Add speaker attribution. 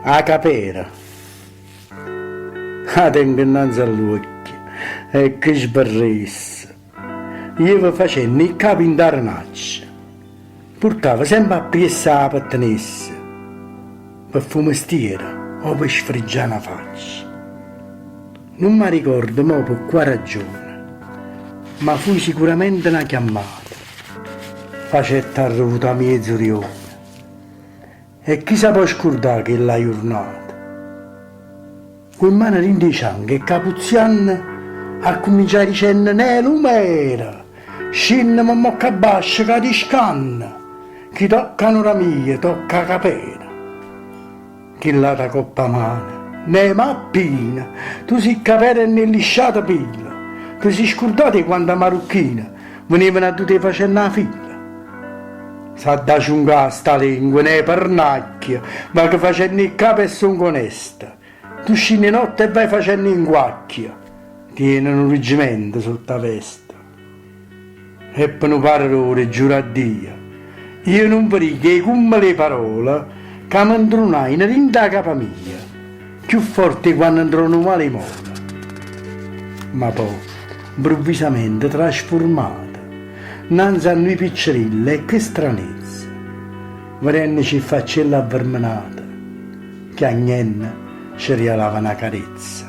Speaker 1: a capera. La tengo innanzi all'occhio e che sbarressa. Io vi facendo il capo in taranaccia. Portava sempre a piessa la pattanessa per fumestiera o per sfregiare la faccia. Non mi ricordo mo per quale ragione, ma fui sicuramente una chiamata. Facetta arrivata a mezzogiorno. E chi sa può scordare che la giornata? Con mano rindiciando che Capuzian ha cominciato dicendo ne lumera, scinna ma mocca bascia che ti scanna, chi toccano la mia tocca capera. Chi la da coppa mano, ne mappina, tu si capera e ne lisciata pilla, tu si scordate quando a marocchina venivano a tutti facendo la fila. Sa da ciungà sta lingua, ne pernacchia, ma che facendo il capo e son onesta. Tu scini notte e vai facendo in guacchia, tieni un reggimento sotto la vesta. E per un parole, giuro a Dio, io non vorrei come le parole che mi intronai in la capa mia, più forte quando entrano male mola. Ma poi, improvvisamente trasformata, nanza a noi piccirille e che stranezza, vorrendoci faccella avvermenata, che a niente ci regalava una carezza.